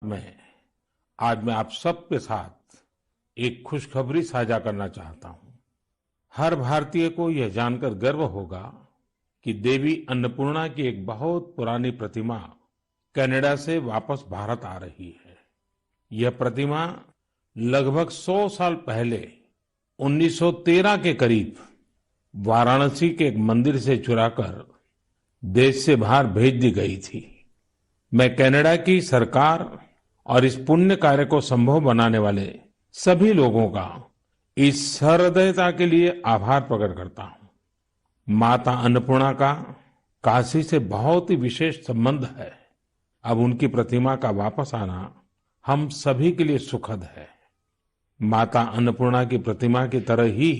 में आज मैं आप सबके साथ एक खुशखबरी साझा करना चाहता हूं। हर भारतीय को यह जानकर गर्व होगा कि देवी अन्नपूर्णा की एक बहुत पुरानी प्रतिमा कनाडा से वापस भारत आ रही है। यह प्रतिमा लगभग 100 साल पहले 1913 के करीब वाराणसी के एक मंदिर से चुराकर देश से बाहर भेज दी गई थी। मैं कनाडा की सरकार और इस पुण्य कार्य को संभव बनाने वाले सभी लोगों का इस सहृदयता के लिए आभार प्रकट करता हूं। माता अन्नपूर्णा का काशी से बहुत ही विशेष संबंध है। अब उनकी प्रतिमा का वापस आना हम सभी के लिए सुखद है। माता अन्नपूर्णा की प्रतिमा की तरह ही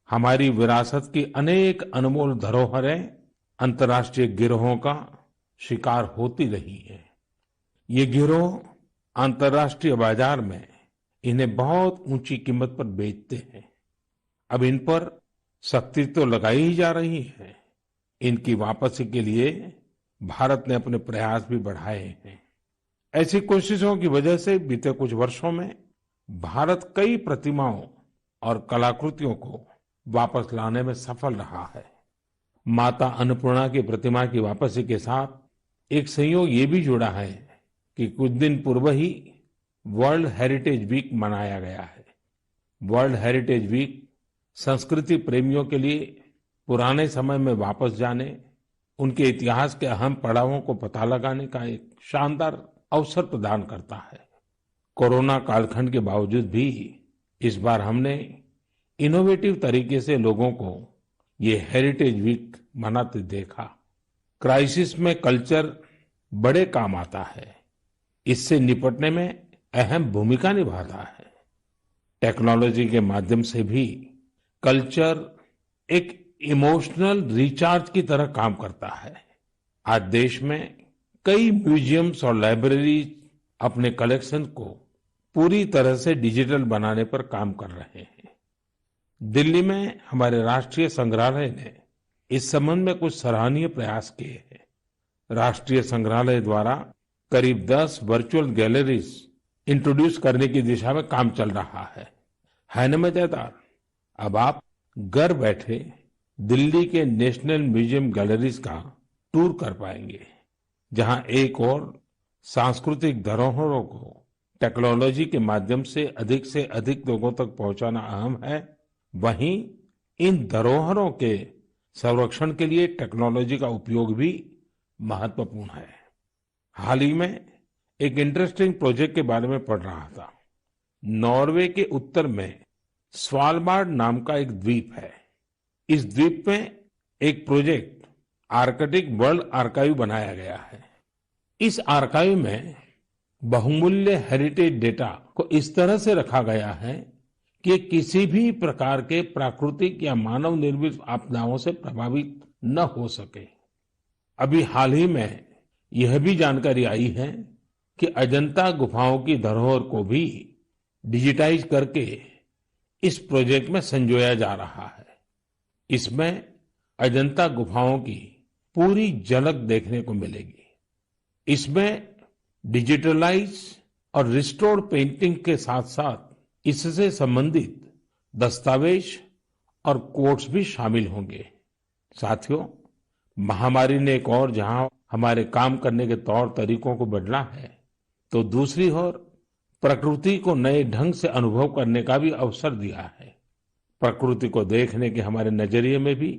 हमारी विरासत की अनेक अनमोल धरोहरें अंतर्राष्ट्रीय गिरोहों का शिकार होती रही है। ये गिरोह अंतर्राष्ट्रीय बाजार में इन्हें बहुत ऊंची कीमत पर बेचते हैं। अब इन पर सख्ती तो लगाई ही जा रही है। इनकी वापसी के लिए भारत ने अपने प्रयास भी बढ़ाए हैं। ऐसी कोशिशों की वजह से बीते कुछ वर्षों में भारत कई प्रतिमाओं और कलाकृतियों को वापस लाने में सफल रहा है। माता अन्नपूर्णा की प्रतिमा की वापसी के साथ एक संयोग ये भी जुड़ा है कि कुछ दिन पूर्व ही वर्ल्ड हेरिटेज वीक मनाया गया है। वर्ल्ड हेरिटेज वीक संस्कृति प्रेमियों के लिए पुराने समय में वापस जाने, उनके इतिहास के अहम पड़ावों को पता लगाने का एक शानदार अवसर प्रदान करता है। कोरोना कालखंड के बावजूद भी इस बार हमने इनोवेटिव तरीके से लोगों को ये हेरिटेज वीक मनाते देखा। क्राइसिस में कल्चर बड़े काम आता है। इससे निपटने में अहम भूमिका निभाता है। टेक्नोलॉजी के माध्यम से भी कल्चर एक इमोशनल रिचार्ज की तरह काम करता है। आज देश में कई म्यूजियम्स और लाइब्रेरी अपने कलेक्शन को पूरी तरह से डिजिटल बनाने पर काम कर रहे हैं। दिल्ली में हमारे राष्ट्रीय संग्रहालय ने इस संबंध में कुछ सराहनीय प्रयास किए हैं। राष्ट्रीय संग्रहालय द्वारा करीब 10 वर्चुअल गैलरीज इंट्रोड्यूस करने की दिशा में काम चल रहा है न मजेदार। अब आप घर बैठे दिल्ली के नेशनल म्यूजियम गैलरीज का टूर कर पाएंगे, जहां एक और सांस्कृतिक धरोहरों को टेक्नोलॉजी के माध्यम से अधिक लोगों तक पहुंचाना अहम है। वहीं इन धरोहरों के संरक्षण के लिए टेक्नोलॉजी का उपयोग भी महत्वपूर्ण है। हाल ही में एक इंटरेस्टिंग प्रोजेक्ट के बारे में पढ़ रहा था। नॉर्वे के उत्तर में स्वालबार्ड नाम का एक द्वीप है। इस द्वीप में एक प्रोजेक्ट आर्कटिक वर्ल्ड आर्काइव बनाया गया है। इस आर्काइव में बहुमूल्य हेरिटेज डेटा को इस तरह से रखा गया है कि किसी भी प्रकार के प्राकृतिक या मानव निर्मित आपदाओं से प्रभावित न हो सके। अभी हाल ही में यह भी जानकारी आई है कि अजंता गुफाओं की धरोहर को भी डिजिटाइज करके इस प्रोजेक्ट में संजोया जा रहा है। इसमें अजंता गुफाओं की पूरी झलक देखने को मिलेगी। इसमें डिजिटलाइज और रिस्टोर्ड पेंटिंग के साथ साथ इससे संबंधित दस्तावेज और कोट्स भी शामिल होंगे। साथियों, महामारी ने एक और जहां हमारे काम करने के तौर तरीकों को बदला है, तो दूसरी ओर प्रकृति को नए ढंग से अनुभव करने का भी अवसर दिया है। प्रकृति को देखने के हमारे नजरिए में भी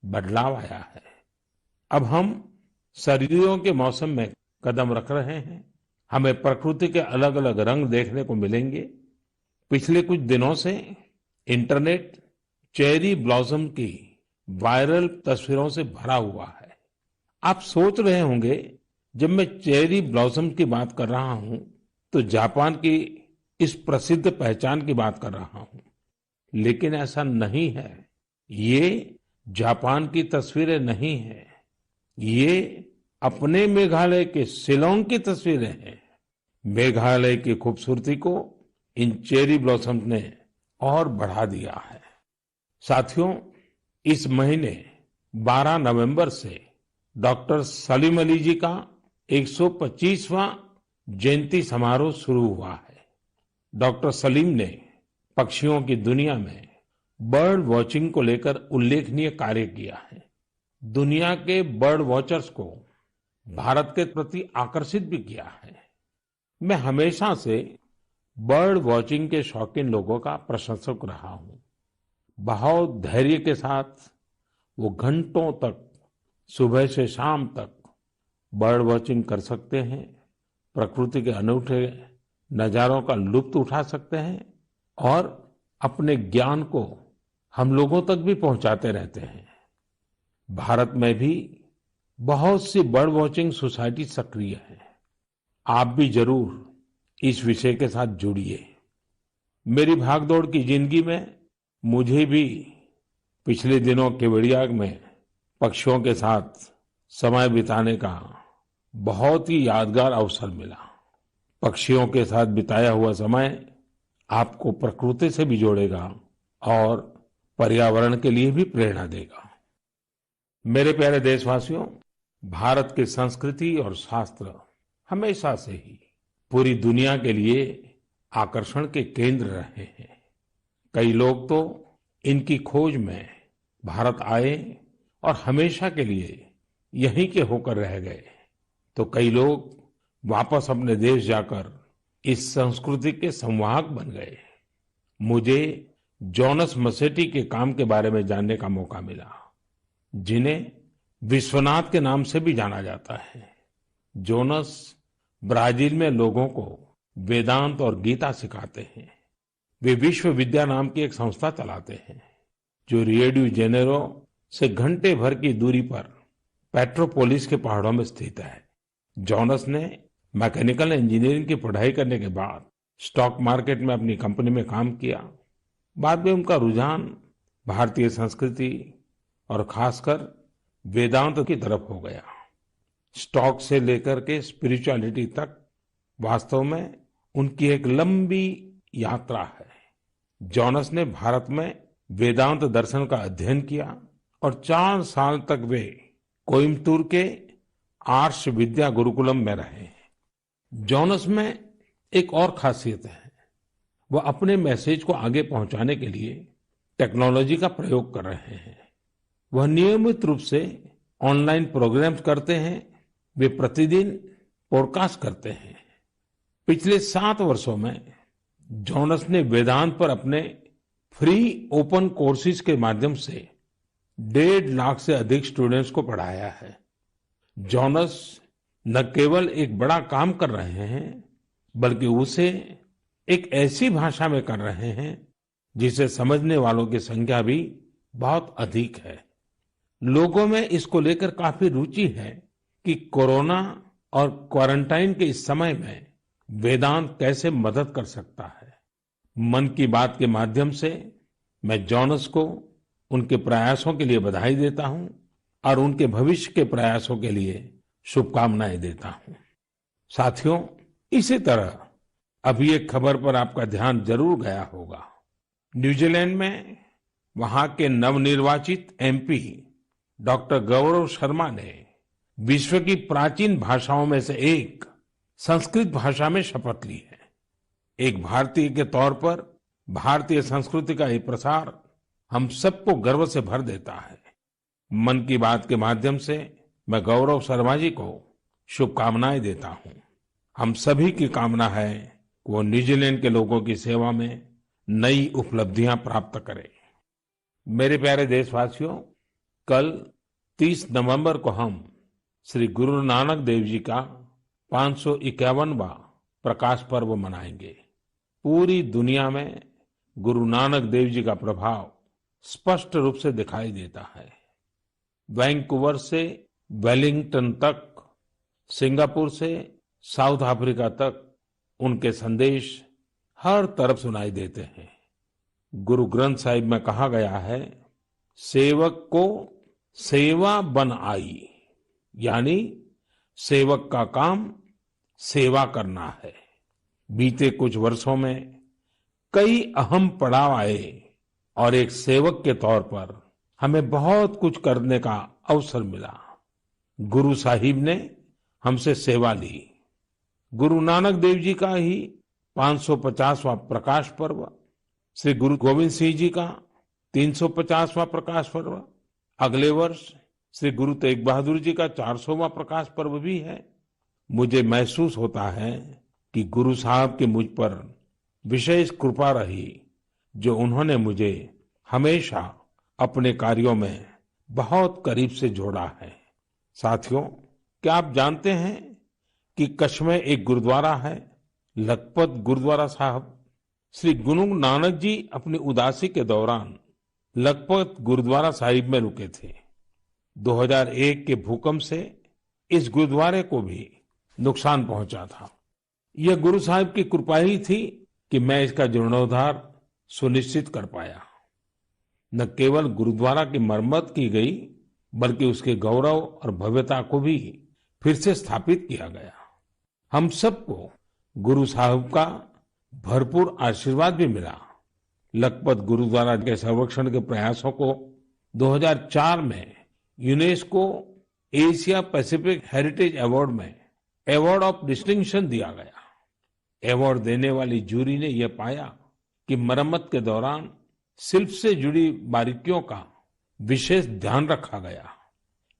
बदलाव आया है। अब हम सर्दियों के मौसम में कदम रख रहे हैं। हमें प्रकृति के अलग अलग रंग देखने को मिलेंगे। पिछले कुछ दिनों से इंटरनेट चेरी ब्लॉसम की वायरल तस्वीरों से भरा हुआ है। आप सोच रहे होंगे, जब मैं चेरी ब्लॉसम की बात कर रहा हूं तो जापान की इस प्रसिद्ध पहचान की बात कर रहा हूं, लेकिन ऐसा नहीं है। ये जापान की तस्वीरें नहीं है, ये अपने मेघालय के शिलांग की तस्वीरें हैं। मेघालय की खूबसूरती को इन चेरी ब्लॉसम्स ने और बढ़ा दिया है। साथियों, इस महीने 12 नवंबर से डॉक्टर सलीम अली जी का 125वां जयंती समारोह शुरू हुआ है। डॉक्टर सलीम ने पक्षियों की दुनिया में बर्ड वॉचिंग को लेकर उल्लेखनीय कार्य किया है। दुनिया के बर्ड वॉचर्स को भारत के प्रति आकर्षित भी किया है। मैं हमेशा से बर्ड वॉचिंग के शौकीन लोगों का प्रशंसक रहा हूं। बहुत धैर्य के साथ वो घंटों तक सुबह से शाम तक बर्ड वॉचिंग कर सकते हैं, प्रकृति के अनूठे नजारों का लुत्फ उठा सकते हैं और अपने ज्ञान को हम लोगों तक भी पहुंचाते रहते हैं। भारत में भी बहुत सी बर्ड वॉचिंग सोसाइटी सक्रिय है। आप भी जरूर इस विषय के साथ जुड़िए। मेरी भागदौड़ की जिंदगी में मुझे भी पिछले दिनों केवड़िया में पक्षियों के साथ समय बिताने का बहुत ही यादगार अवसर मिला। पक्षियों के साथ बिताया हुआ समय आपको प्रकृति से भी जोड़ेगा और पर्यावरण के लिए भी प्रेरणा देगा। मेरे प्यारे देशवासियों, भारत की संस्कृति और शास्त्र हमेशा से ही पूरी दुनिया के लिए आकर्षण के केंद्र रहे हैं। कई लोग तो इनकी खोज में भारत आए और हमेशा के लिए यहीं के होकर रह गए, तो कई लोग वापस अपने देश जाकर इस संस्कृति के संवाहक बन गए। मुझे जोनास मसेट्टी के काम के बारे में जानने का मौका मिला, जिन्हें विश्वनाथ के नाम से भी जाना जाता है। जोनास ब्राजील में लोगों को वेदांत और गीता सिखाते हैं। वे विश्व विद्या नाम की एक संस्था चलाते हैं, जो रियो डी जेनेरो से घंटे भर की दूरी पर पेट्रोपोलिस के पहाड़ों में स्थित है। जोनास ने मैकेनिकल इंजीनियरिंग की पढ़ाई करने के बाद स्टॉक मार्केट में अपनी कंपनी में काम किया। बाद में उनका रुझान भारतीय संस्कृति और खासकर वेदांत की तरफ हो गया। स्टॉक से लेकर के स्पिरिचुअलिटी तक वास्तव में उनकी एक लंबी यात्रा है। जोनास ने भारत में वेदांत दर्शन का अध्ययन किया और 4 साल तक वे कोयम्बतूर के आर्ष विद्या गुरुकुलम में रहे। जोनास में एक और खासियत है, वो अपने मैसेज को आगे पहुंचाने के लिए टेक्नोलॉजी का प्रयोग कर रहे हैं। वह नियमित रूप से ऑनलाइन प्रोग्राम्स करते हैं। वे प्रतिदिन पॉडकास्ट करते हैं। पिछले 7 वर्षों में जोनास ने वेदांत पर अपने फ्री ओपन कोर्सेज के माध्यम से 1.5 लाख से अधिक स्टूडेंट्स को पढ़ाया है। जोनास न केवल एक बड़ा काम कर रहे हैं, बल्कि उसे एक ऐसी भाषा में कर रहे हैं जिसे समझने वालों की संख्या भी बहुत अधिक है। लोगों में इसको लेकर काफी रुचि है कि कोरोना और क्वारंटाइन के इस समय में वेदांत कैसे मदद कर सकता है। मन की बात के माध्यम से मैं जोनास को उनके प्रयासों के लिए बधाई देता हूं और उनके भविष्य के प्रयासों के लिए शुभकामनाएं देता हूं। साथियों, इसी तरह अभी एक खबर पर आपका ध्यान जरूर गया होगा। न्यूजीलैंड में वहां के नवनिर्वाचित एमपी डॉक्टर गौरव शर्मा ने विश्व की प्राचीन भाषाओं में से एक संस्कृत भाषा में शपथ ली है। एक भारतीय के तौर पर भारतीय संस्कृति का ये प्रसार हम सबको गर्व से भर देता है। मन की बात के माध्यम से मैं गौरव शर्मा जी को शुभकामनाएं देता हूं। हम सभी की कामना है कि वो न्यूजीलैंड के लोगों की सेवा में नई उपलब्धियां प्राप्त करें। मेरे प्यारे देशवासियों, कल 30 नवंबर को हम श्री गुरु नानक देव जी का 551वां प्रकाश पर्व मनाएंगे। पूरी दुनिया में गुरु नानक देव जी का प्रभाव स्पष्ट रूप से दिखाई देता है। वैंकूवर से वेलिंगटन तक, सिंगापुर से साउथ अफ्रीका तक उनके संदेश हर तरफ सुनाई देते हैं। गुरु ग्रंथ साहिब में कहा गया है, सेवक को सेवा बन आई, यानी सेवक का काम सेवा करना है। बीते कुछ वर्षों में कई अहम पड़ाव आए और एक सेवक के तौर पर हमें बहुत कुछ करने का अवसर मिला। गुरु साहिब ने हमसे सेवा ली। गुरु नानक देव जी का ही 550वां प्रकाश पर्व, श्री गुरु गोविंद सिंह जी का 350वां प्रकाश पर्व, अगले वर्ष श्री गुरु तेग बहादुर जी का 400वां प्रकाश पर्व भी है। मुझे महसूस होता है कि गुरु साहब की मुझ पर विशेष कृपा रही, जो उन्होंने मुझे हमेशा अपने कार्यों में बहुत करीब से जोड़ा है। साथियों, क्या आप जानते हैं कि कच्छ में एक गुरुद्वारा है, लखपत गुरुद्वारा साहब। श्री गुरु नानक जी अपनी उदासी के दौरान लखपत गुरुद्वारा साहिब में रुके थे। 2001 के भूकंप से इस गुरुद्वारे को भी नुकसान पहुंचा था। यह गुरु साहिब की कृपा ही थी कि मैं इसका जीर्णोद्धार सुनिश्चित कर पाया। न केवल गुरुद्वारा की मरम्मत की गई, बल्कि उसके गौरव और भव्यता को भी फिर से स्थापित किया गया। हम सबको गुरु साहिब का भरपूर आशीर्वाद भी मिला। लखपत गुरुद्वारा के संरक्षण के प्रयासों को 2004 में UNESCO Asia Pacific heritage award में अवार्ड ऑफ डिस्टिंक्शन दिया गया। अवार्ड देने वाली जूरी ने यह पाया कि मरम्मत के दौरान शिल्प से जुड़ी बारीकियों का विशेष ध्यान रखा गया।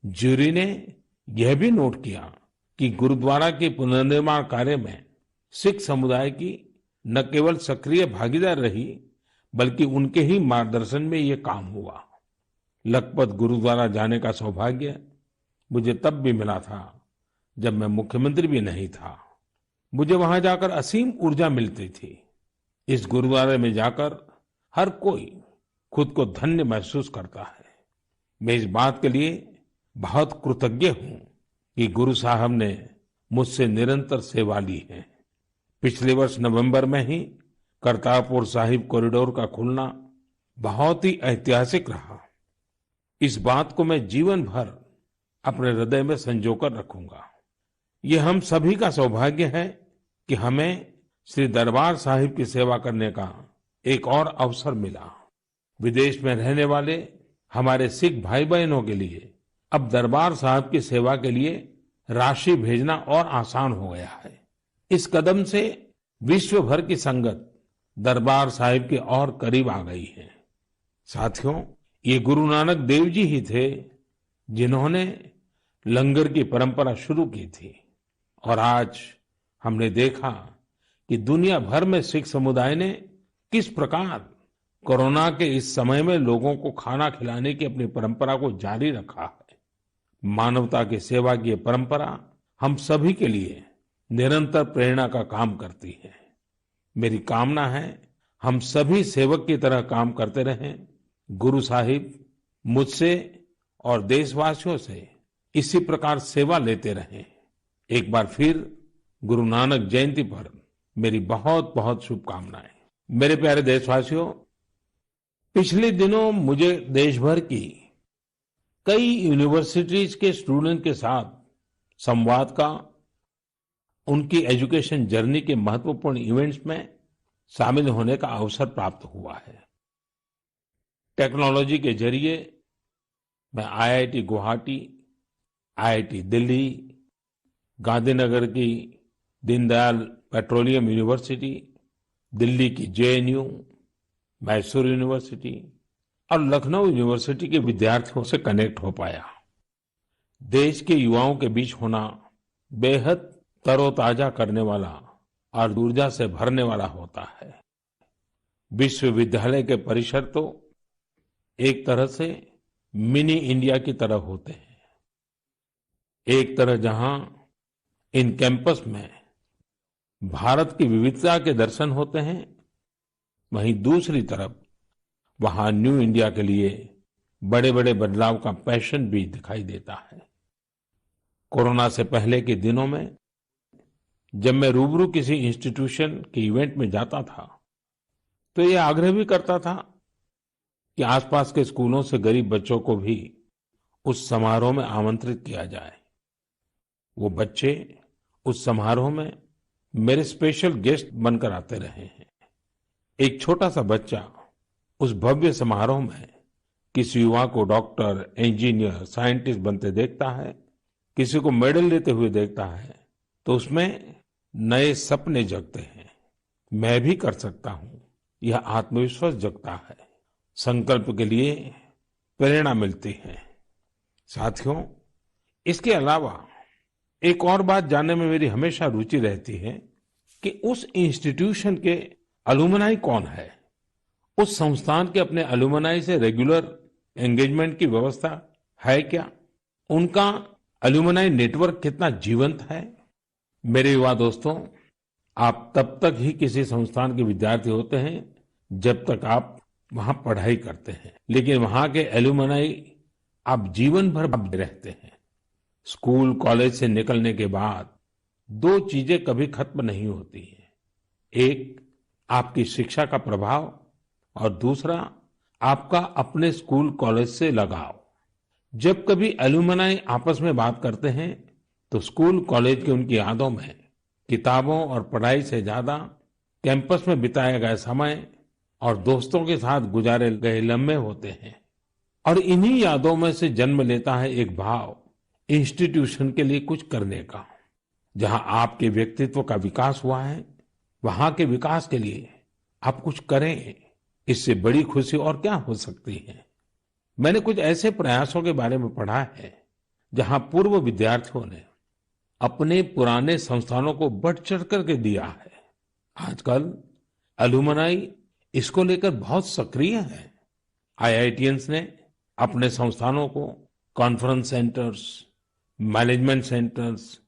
जूरी ने यह भी नोट किया कि गुरुद्वारा के पुनर्निर्माण कार्य में सिख समुदाय की न केवल सक्रिय भागीदार रही, बल्कि उनके ही मार्गदर्शन में ये काम हुआ। लखपत गुरुद्वारा जाने का सौभाग्य मुझे तब भी मिला था जब मैं मुख्यमंत्री भी नहीं था। मुझे वहां जाकर असीम ऊर्जा मिलती थी। इस गुरुद्वारे में जाकर हर कोई खुद को धन्य महसूस करता है। मैं इस बात के लिए बहुत कृतज्ञ हूं कि गुरु साहब ने मुझसे निरंतर सेवा ली है। पिछले वर्ष नवंबर में ही करतारपुर साहिब कॉरिडोर का खुलना बहुत ही ऐतिहासिक रहा। इस बात को मैं जीवन भर अपने हृदय में संजोकर रखूंगा। ये हम सभी का सौभाग्य है कि हमें श्री दरबार साहिब की सेवा करने का एक और अवसर मिला। विदेश में रहने वाले हमारे सिख भाई बहनों के लिए अब दरबार साहिब की सेवा के लिए राशि भेजना और आसान हो गया है। इस कदम से विश्व भर की संगत दरबार साहिब के और करीब आ गई है। साथियों, ये गुरु नानक देव जी ही थे जिन्होंने लंगर की परंपरा शुरू की थी, और आज हमने देखा कि दुनिया भर में सिख समुदाय ने किस प्रकार कोरोना के इस समय में लोगों को खाना खिलाने की अपनी परंपरा को जारी रखा है। मानवता की सेवा की ये परंपरा हम सभी के लिए निरंतर प्रेरणा का काम करती है। मेरी कामना है हम सभी सेवक की तरह काम करते रहें। गुरु साहिब मुझसे और देशवासियों से इसी प्रकार सेवा लेते रहें। एक बार फिर गुरु नानक जयंती पर मेरी बहुत बहुत शुभकामनाएं। मेरे प्यारे देशवासियों, पिछले दिनों मुझे देश भर की कई यूनिवर्सिटीज के स्टूडेंट के साथ संवाद का, उनकी एजुकेशन जर्नी के महत्वपूर्ण इवेंट्स में शामिल होने का अवसर प्राप्त हुआ है। टेक्नोलॉजी के जरिए मैं आईआईटी गुवाहाटी, आईआईटी दिल्ली, गांधीनगर की दीनदयाल पेट्रोलियम यूनिवर्सिटी, दिल्ली की जेएनयू, मैसूर यूनिवर्सिटी और लखनऊ यूनिवर्सिटी के विद्यार्थियों से कनेक्ट हो पाया। देश के युवाओं के बीच होना बेहद तरोताजा करने वाला और ऊर्जा से भरने वाला होता है। विश्वविद्यालय के परिसर तो एक तरह से मिनी इंडिया की तरह होते हैं। एक तरह जहां इन कैंपस में भारत की विविधता के दर्शन होते हैं, वहीं दूसरी तरफ वहां न्यू इंडिया के लिए बड़े बड़े बदलाव का पैशन भी दिखाई देता है। कोरोना से पहले के दिनों में जब मैं रूबरू किसी इंस्टीट्यूशन के इवेंट में जाता था, तो ये आग्रह भी करता था कि आसपास के स्कूलों से गरीब बच्चों को भी उस समारोह में आमंत्रित किया जाए। वो बच्चे उस समारोह में मेरे स्पेशल गेस्ट बनकर आते रहे हैं। एक छोटा सा बच्चा उस भव्य समारोह में किसी युवा को डॉक्टर, इंजीनियर, साइंटिस्ट बनते देखता है, किसी को मेडल लेते हुए देखता है, तो उसमें नए सपने जगते हैं। मैं भी कर सकता हूँ, यह आत्मविश्वास जगता है। संकल्प के लिए प्रेरणा मिलती है। साथियों, इसके अलावा एक और बात जानने में मेरी हमेशा रुचि रहती है कि उस इंस्टीट्यूशन के अलुमनाई कौन है। उस संस्थान के अपने अलुमनाई से रेगुलर एंगेजमेंट की व्यवस्था है क्या? उनका अलुमनाई नेटवर्क कितना जीवंत है? मेरे युवा दोस्तों, आप तब तक ही किसी संस्थान के विद्यार्थी होते हैं जब तक आप वहां पढ़ाई करते हैं, लेकिन वहां के एलुमनाई आप जीवन भर रहते हैं। स्कूल कॉलेज से निकलने के बाद दो चीजें कभी खत्म नहीं होती हैं। एक, आपकी शिक्षा का प्रभाव, और दूसरा, आपका अपने स्कूल कॉलेज से लगाव। जब कभी एलुमनाई आपस में बात करते हैं तो स्कूल कॉलेज की उनकी यादों में किताबों और पढ़ाई से ज्यादा कैंपस में बिताया गया समय और दोस्तों के साथ गुजारे गए लम्हे होते हैं। और इन्हीं यादों में से जन्म लेता है एक भाव इंस्टीट्यूशन के लिए कुछ करने का। जहां आपके व्यक्तित्व का विकास हुआ है, वहां के विकास के लिए आप कुछ करें। इससे बड़ी खुशी और क्या हो सकती है? मैंने कुछ ऐसे प्रयासों के बारे में पढ़ा है जहां पूर्व विद्यार्थियों ने अपने पुराने संस्थानों को बढ़ चढ़ करके दिया है। आजकल अलुमनाई इसको लेकर बहुत सक्रिय है। आईआईटियंस ने अपने संस्थानों को conference centres, management centres,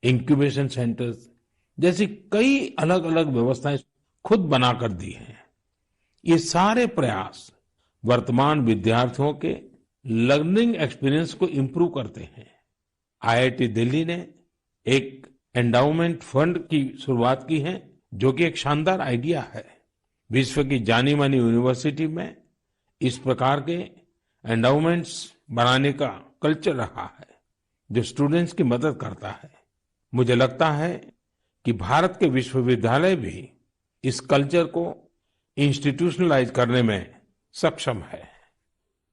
incubation centres जैसी कई अलग अलग व्यवस्थाएं खुद बनाकर दी हैं। ये सारे प्रयास वर्तमान विद्यार्थियों के लर्निंग एक्सपीरियंस को इम्प्रूव करते हैं। आईआईटी दिल्ली ने एक एंडाउमेंट फंड की शुरुआत की है, जो कि एक शानदार आइडिया है। विश्व की जानी मानी यूनिवर्सिटी में इस प्रकार के एंडाउमेंट्स बनाने का कल्चर रहा है, जो स्टूडेंट्स की मदद करता है। मुझे लगता है कि भारत के विश्वविद्यालय भी इस कल्चर को इंस्टीट्यूशनलाइज करने में सक्षम है।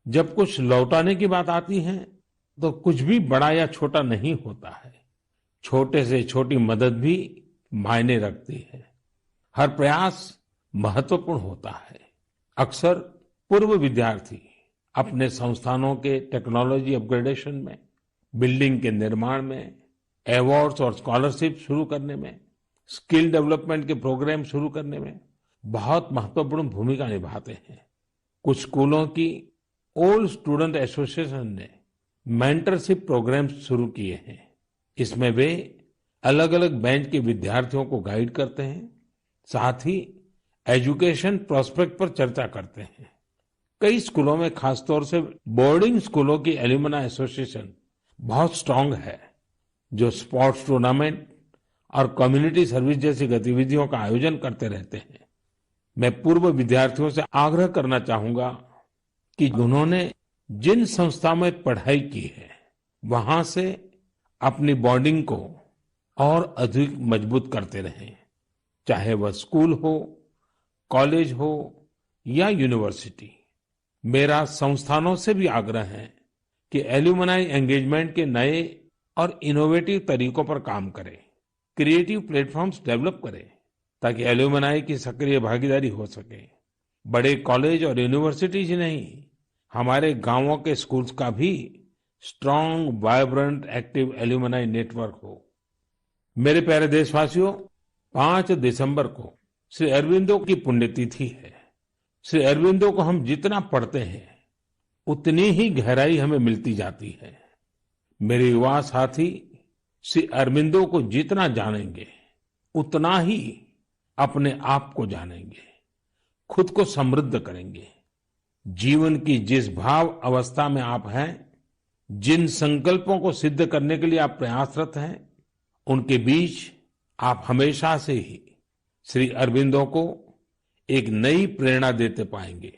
जब कुछ लौटाने की बात आती है तो कुछ भी बड़ा या छोटा नहीं होता है। छोटे से छोटी मदद भी मायने रखती है। हर प्रयास महत्वपूर्ण होता है। अक्सर पूर्व विद्यार्थी अपने संस्थानों के टेक्नोलॉजी अपग्रेडेशन में, बिल्डिंग के निर्माण में, अवार्ड्स और स्कॉलरशिप शुरू करने में, स्किल डेवलपमेंट के प्रोग्राम शुरू करने में बहुत महत्वपूर्ण भूमिका निभाते हैं। कुछ स्कूलों की ओल्ड स्टूडेंट एसोसिएशन ने मेंटरशिप प्रोग्राम शुरू किए हैं। इसमें वे अलग अलग बैच के विद्यार्थियों को गाइड करते हैं, साथ ही एजुकेशन प्रोस्पेक्ट पर चर्चा करते हैं। कई स्कूलों में, खासतौर से बोर्डिंग स्कूलों की एल्यूमनाई एसोसिएशन बहुत स्ट्रांग है, जो स्पोर्ट्स टूर्नामेंट और कम्युनिटी सर्विस जैसी गतिविधियों का आयोजन करते रहते हैं। मैं पूर्व विद्यार्थियों से आग्रह करना चाहूंगा कि उन्होंने जिन संस्था में पढ़ाई की है, वहां से अपनी बॉन्डिंग को और अधिक मजबूत करते रहें। चाहे वह स्कूल हो, कॉलेज हो या यूनिवर्सिटी। मेरा संस्थानों से भी आग्रह है कि एल्यूमनाई एंगेजमेंट के नए और इनोवेटिव तरीकों पर काम करें, क्रिएटिव प्लेटफॉर्म्स डेवलप करें, ताकि एल्यूमनाई की सक्रिय भागीदारी हो सके। बड़े कॉलेज और यूनिवर्सिटीज ही नहीं, हमारे गांवों के स्कूल्स का भी strong, vibrant, active alumni network हो। मेरे प्यारे देशवासियों, 5 दिसंबर को श्री अरबिंदो की पुण्यतिथि है। श्री अरबिंदो को हम जितना पढ़ते हैं, उतनी ही गहराई हमें मिलती जाती है। मेरे युवा साथी श्री अरबिंदो को जितना जानेंगे, उतना ही अपने आप को जानेंगे, खुद को समृद्ध करेंगे। जीवन की जिस भाव अवस्था में आप हैं, जिन संकल्पों को सिद्ध करने के लिए आप प्रयासरत हैं, उनके बीच आप हमेशा से ही श्री अरबिंदो को एक नई प्रेरणा देते पाएंगे,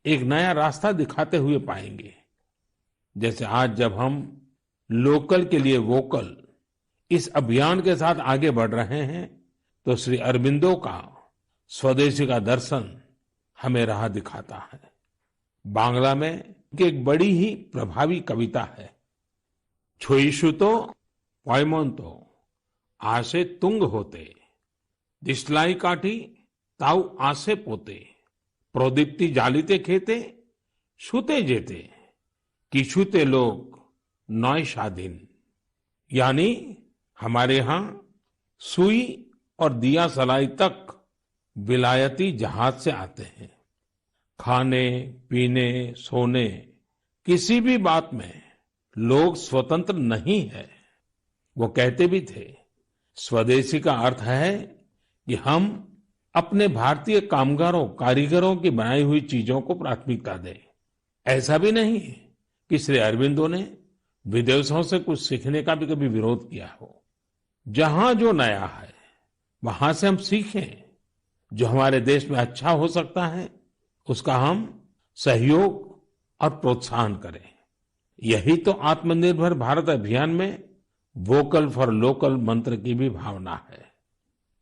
एक नया रास्ता दिखाते हुए पाएंगे। जैसे आज जब हम लोकल के लिए वोकल इस अभियान के साथ आगे बढ़ रहे हैं, तो श्री अरबिंदो का स्वदेशी का दर्शन हमें राह दिखाता है। बांग्ला में एक बड़ी ही प्रभावी कविता है, छोईशुतो पॉयमोन्तो आसे तुंग होते, दिसलाई काठी ताऊ आसे पोते, प्रोदीप्ति जालिते खेते, छूते जेते, किछुते लोग नौय शादीन। यानी हमारे यहाँ सुई और दिया सलाई तक विलायती जहाज से आते हैं। खाने पीने सोने किसी भी बात में लोग स्वतंत्र नहीं है। वो कहते भी थे, स्वदेशी का अर्थ है कि हम अपने भारतीय कामगारों कारीगरों की बनाई हुई चीजों को प्राथमिकता दें। ऐसा भी नहीं कि श्री अरबिंदो ने विदेशों से कुछ सीखने का भी कभी विरोध किया हो। जहां जो नया है वहां से हम सीखें। जो हमारे देश में अच्छा हो सकता है उसका हम सहयोग और प्रोत्साहन करें। यही तो आत्मनिर्भर भारत अभियान में वोकल फॉर लोकल मंत्र की भी भावना है।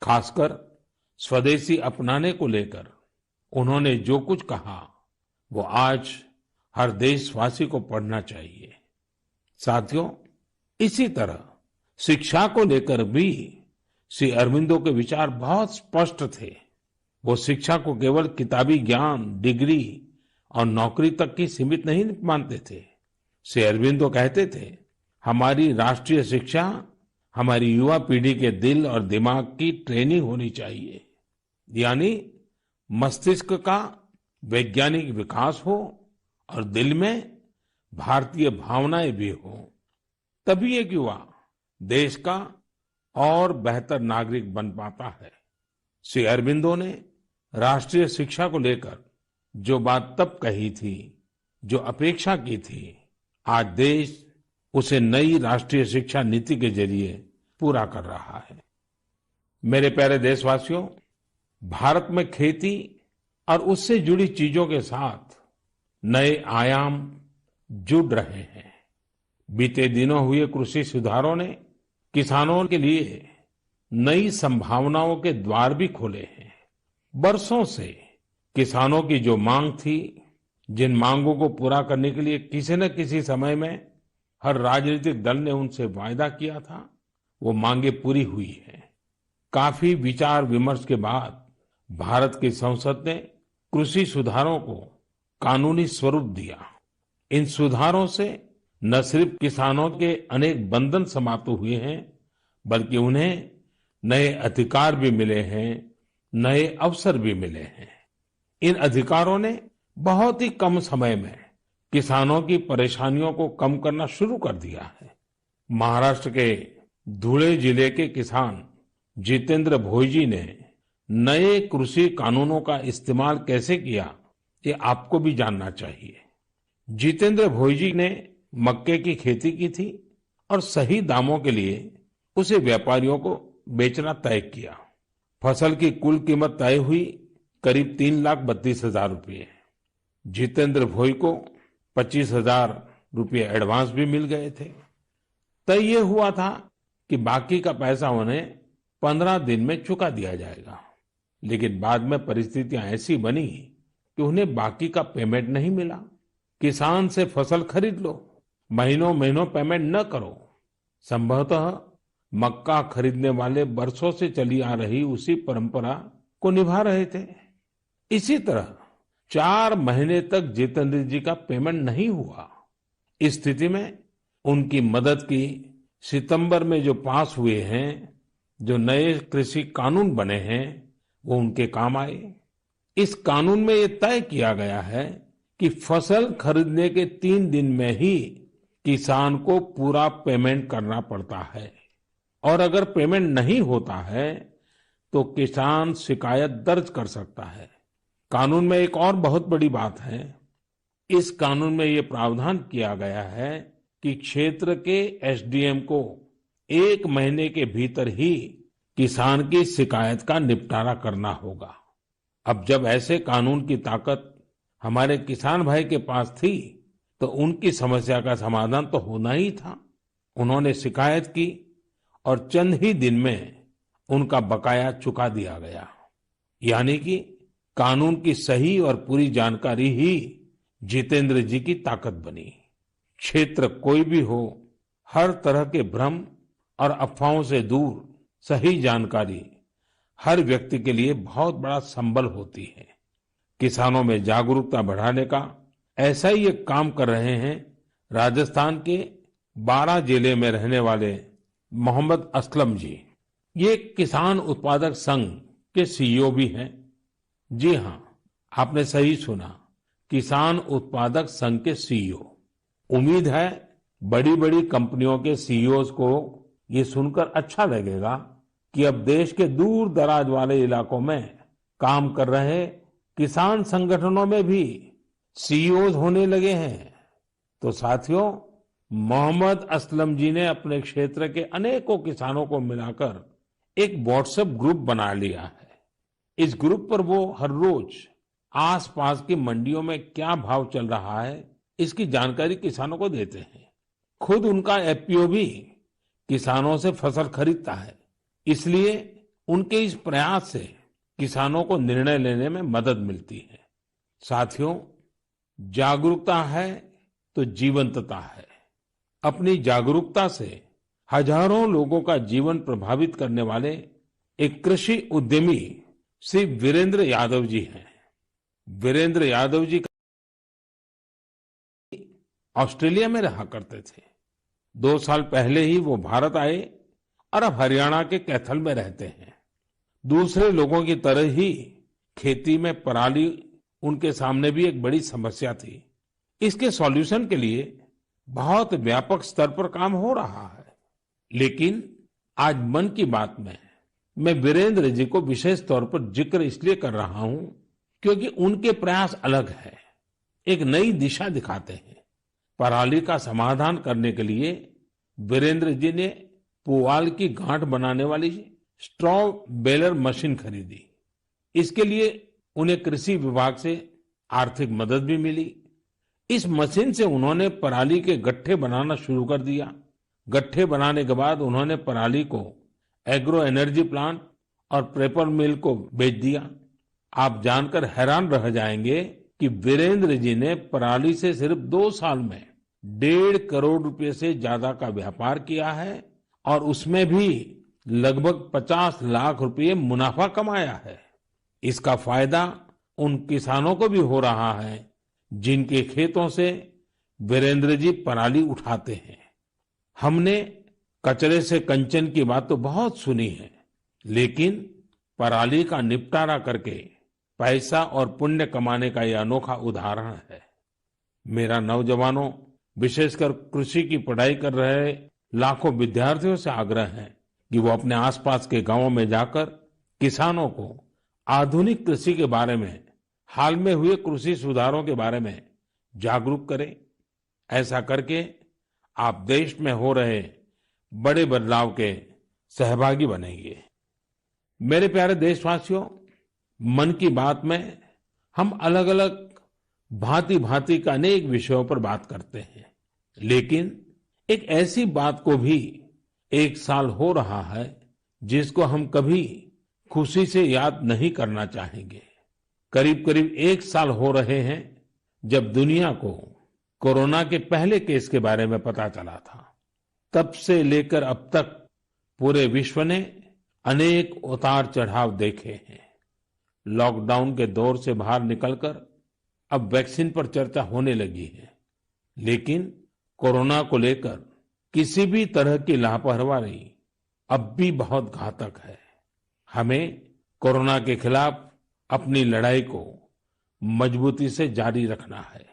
खासकर स्वदेशी अपनाने को लेकर उन्होंने जो कुछ कहा वो आज हर देशवासी को पढ़ना चाहिए। साथियों, इसी तरह शिक्षा को लेकर भी श्री अरबिंदो के विचार बहुत स्पष्ट थे। वो शिक्षा को केवल किताबी ज्ञान, डिग्री और नौकरी तक की सीमित नहीं मानते थे। श्री अरबिंदो कहते थे, हमारी राष्ट्रीय शिक्षा हमारी युवा पीढ़ी के दिल और दिमाग की ट्रेनिंग होनी चाहिए। यानी मस्तिष्क का वैज्ञानिक विकास हो और दिल में भारतीय भावनाएं भी हो। तभी एक युवा देश का और बेहतर नागरिक बन पाता है। श्री अरबिंदो ने राष्ट्रीय शिक्षा को लेकर जो बात तब कही थी, जो अपेक्षा की थी, आज देश उसे नई राष्ट्रीय शिक्षा नीति के जरिए पूरा कर रहा है। मेरे प्यारे देशवासियों, भारत में खेती और उससे जुड़ी चीजों के साथ नए आयाम जुड़ रहे हैं। बीते दिनों हुए कृषि सुधारों ने किसानों के लिए नई संभावनाओं के द्वार भी खोले हैं। बरसों से किसानों की जो मांग थी, जिन मांगों को पूरा करने के लिए किसी न किसी समय में हर राजनीतिक दल ने उनसे वायदा किया था, वो मांगे पूरी हुई है। काफी विचार विमर्श के बाद भारत की संसद ने कृषि सुधारों को कानूनी स्वरूप दिया। इन सुधारों से न सिर्फ किसानों के अनेक बंधन समाप्त हुए हैं, बल्कि उन्हें नए अधिकार भी मिले हैं, नए अवसर भी मिले हैं। इन अधिकारों ने बहुत ही कम समय में किसानों की परेशानियों को कम करना शुरू कर दिया है। महाराष्ट्र के धुले जिले के किसान जितेंद्र भोईजी ने नए कृषि कानूनों का इस्तेमाल कैसे किया, ये आपको भी जानना चाहिए। जितेंद्र भोईजी ने मक्के की खेती की थी और सही दामों के लिए उसे व्यापारियों को बेचना तय किया। फसल की कुल कीमत तय हुई करीब 3,32,000 रुपये। जितेंद्र भोई को 25,000 रुपये एडवांस भी मिल गए थे। तय ये हुआ था कि बाकी का पैसा उन्हें 15 दिन में चुका दिया जाएगा। लेकिन बाद में परिस्थितियां ऐसी बनी कि उन्हें बाकी का पेमेंट नहीं मिला। किसान से फसल खरीद लो, महीनों महीनों पेमेंट न करो। संभवतः मक्का खरीदने वाले बरसों से चली आ रही उसी परंपरा को निभा रहे थे। इसी तरह 4 महीने तक जितेंद्र जी का पेमेंट नहीं हुआ। इस स्थिति में उनकी मदद की सितंबर में जो पास हुए हैं, जो नए कृषि कानून बने हैं, वो उनके काम आए। इस कानून में ये तय किया गया है कि फसल खरीदने के 3 दिन में ही किसान को पूरा पेमेंट करना पड़ता है और अगर पेमेंट नहीं होता है तो किसान शिकायत दर्ज कर सकता है। कानून में एक और बहुत बड़ी बात है। इस कानून में ये प्रावधान किया गया है कि क्षेत्र के एसडीएम को 1 महीने के भीतर ही किसान की शिकायत का निपटारा करना होगा। अब जब ऐसे कानून की ताकत हमारे किसान भाई के पास थी तो उनकी समस्या का समाधान तो होना ही था। उन्होंने शिकायत की और चंद ही दिन में उनका बकाया चुका दिया गया। यानी कि कानून की सही और पूरी जानकारी ही जितेंद्र जी की ताकत बनी। क्षेत्र कोई भी हो, हर तरह के भ्रम और अफवाहों से दूर सही जानकारी हर व्यक्ति के लिए बहुत बड़ा संबल होती है। किसानों में जागरूकता बढ़ाने का ऐसा ही एक काम कर रहे हैं राजस्थान के बारां जिले में रहने वाले मोहम्मद असलम जी। ये किसान उत्पादक संघ के सीईओ भी हैं। जी हाँ, आपने सही सुना, किसान उत्पादक संघ के सीईओ। उम्मीद है बड़ी बड़ी कंपनियों के सीईओज को ये सुनकर अच्छा लगेगा कि अब देश के दूर दराज वाले इलाकों में काम कर रहे किसान संगठनों में भी सीईओज होने लगे हैं। तो साथियों, मोहम्मद असलम जी ने अपने क्षेत्र के अनेकों किसानों को मिलाकर एक व्हाट्सएप ग्रुप बना लिया है। इस ग्रुप पर वो हर रोज आसपास की मंडियों में क्या भाव चल रहा है, इसकी जानकारी किसानों को देते हैं। खुद उनका एफपीओ भी किसानों से फसल खरीदता है। इसलिए उनके इस प्रयास से किसानों को निर्णय लेने में मदद मिलती है। साथियों, जागरूकता है तो जीवंतता है। अपनी जागरूकता से हजारों लोगों का जीवन प्रभावित करने वाले एक कृषि उद्यमी श्री वीरेंद्र यादव जी हैं। वीरेंद्र यादव जी ऑस्ट्रेलिया में रहा करते थे। 2 साल पहले ही वो भारत आए और अब हरियाणा के कैथल में रहते हैं। दूसरे लोगों की तरह ही खेती में पराली उनके सामने भी एक बड़ी समस्या थी। इसके सॉल्यूशन के लिए बहुत व्यापक स्तर पर काम हो रहा है। लेकिन आज मन की बात में मैं वीरेंद्र जी को विशेष तौर पर जिक्र इसलिए कर रहा हूं क्योंकि उनके प्रयास अलग है, एक नई दिशा दिखाते हैं। पराली का समाधान करने के लिए वीरेंद्र जी ने पुआल की गांठ बनाने वाली स्ट्रॉ बेलर मशीन खरीदी। इसके लिए उन्हें कृषि विभाग से आर्थिक मदद भी मिली। इस मशीन से उन्होंने पराली के गट्ठे बनाना शुरू कर दिया। गट्ठे बनाने के बाद उन्होंने पराली को एग्रो एनर्जी प्लांट और पेपर मिल को बेच दिया। आप जानकर हैरान रह जाएंगे कि वीरेंद्र जी ने पराली से सिर्फ 2 साल में 1.5 करोड़ रुपए से ज्यादा का व्यापार किया है और उसमें भी लगभग 50 लाख रुपए मुनाफा कमाया है। इसका फायदा उन किसानों को भी हो रहा है जिनके खेतों से वीरेंद्र जी पराली उठाते हैं। हमने कचरे से कंचन की बात तो बहुत सुनी है, लेकिन पराली का निपटारा करके पैसा और पुण्य कमाने का यह अनोखा उदाहरण है। मेरा नौजवानों, विशेषकर कृषि की पढ़ाई कर रहे लाखों विद्यार्थियों से आग्रह है कि वो अपने आसपास के गांवों में जाकर किसानों को आधुनिक कृषि के बारे में, हाल में हुए कृषि सुधारों के बारे में जागरूक करें। ऐसा करके आप देश में हो रहे बड़े बदलाव के सहभागी बनेंगे। मेरे प्यारे देशवासियों, मन की बात में हम अलग अलग भांति भांति का अनेक विषयों पर बात करते हैं, लेकिन एक ऐसी बात को भी 1 साल हो रहा है जिसको हम कभी खुशी से याद नहीं करना चाहेंगे। करीब करीब 1 साल हो रहे हैं जब दुनिया को कोरोना के पहले केस के बारे में पता चला था। तब से लेकर अब तक पूरे विश्व ने अनेक उतार चढ़ाव देखे हैं। लॉकडाउन के दौर से बाहर निकलकर अब वैक्सीन पर चर्चा होने लगी है, लेकिन कोरोना को लेकर किसी भी तरह की लापरवाही अब भी बहुत घातक है। हमें कोरोना के खिलाफ अपनी लड़ाई को मजबूती से जारी रखना है।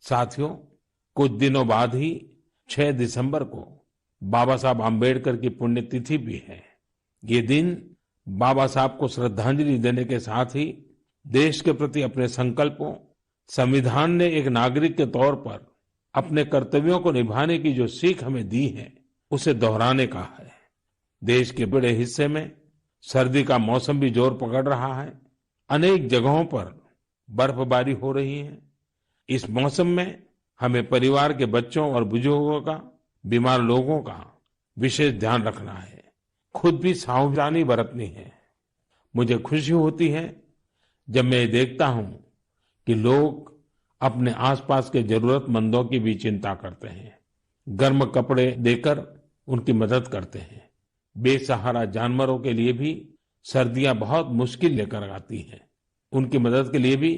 साथियों, कुछ दिनों बाद ही 6 दिसंबर को बाबा साहब आम्बेडकर की पुण्यतिथि भी है। ये दिन बाबा साहब को श्रद्धांजलि देने के साथ ही देश के प्रति अपने संकल्पों, संविधान ने एक नागरिक के तौर पर अपने कर्तव्यों को निभाने की जो सीख हमें दी है, उसे दोहराने का है। देश के बड़े हिस्से में सर्दी का मौसम भी जोर पकड़ रहा है। अनेक जगहों पर बर्फबारी हो रही है। इस मौसम में हमें परिवार के बच्चों और बुजुर्गों का, बीमार लोगों का विशेष ध्यान रखना है। खुद भी सावधानी बरतनी है। मुझे खुशी होती है जब मैं ये देखता हूं कि लोग अपने आसपास के जरूरतमंदों की भी चिंता करते हैं, गर्म कपड़े देकर उनकी मदद करते हैं। बेसहारा जानवरों के लिए भी सर्दियां बहुत मुश्किल लेकर आती हैं। उनकी मदद के लिए भी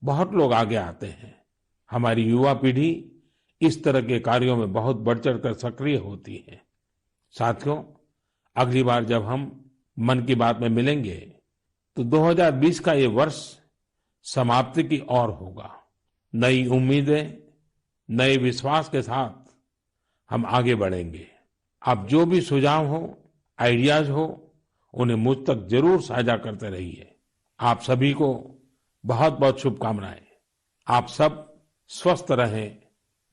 बहुत लोग आगे आते हैं। हमारी युवा पीढ़ी इस तरह के कार्यों में बहुत बढ़ चढ़कर सक्रिय होती है। साथियों, अगली बार जब हम मन की बात में मिलेंगे तो 2020 का ये वर्ष समाप्ति की ओर होगा। नई उम्मीदें, नए विश्वास के साथ हम आगे बढ़ेंगे। आप जो भी सुझाव हो, आइडियाज हो, उन्हें मुझ तक जरूर साझा करते रहिए। आप सभी को बहुत बहुत शुभकामनाएं। आप सब स्वस्थ रहें,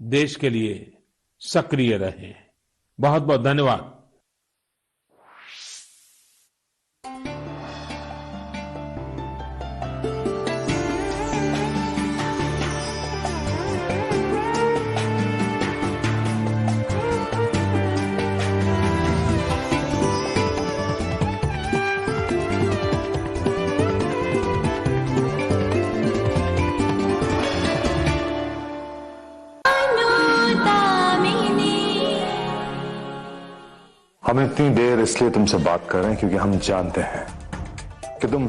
देश के लिए सक्रिय रहें। बहुत बहुत धन्यवाद। हम इतनी देर इसलिए तुमसे बात कर रहे हैं क्योंकि हम जानते हैं कि तुम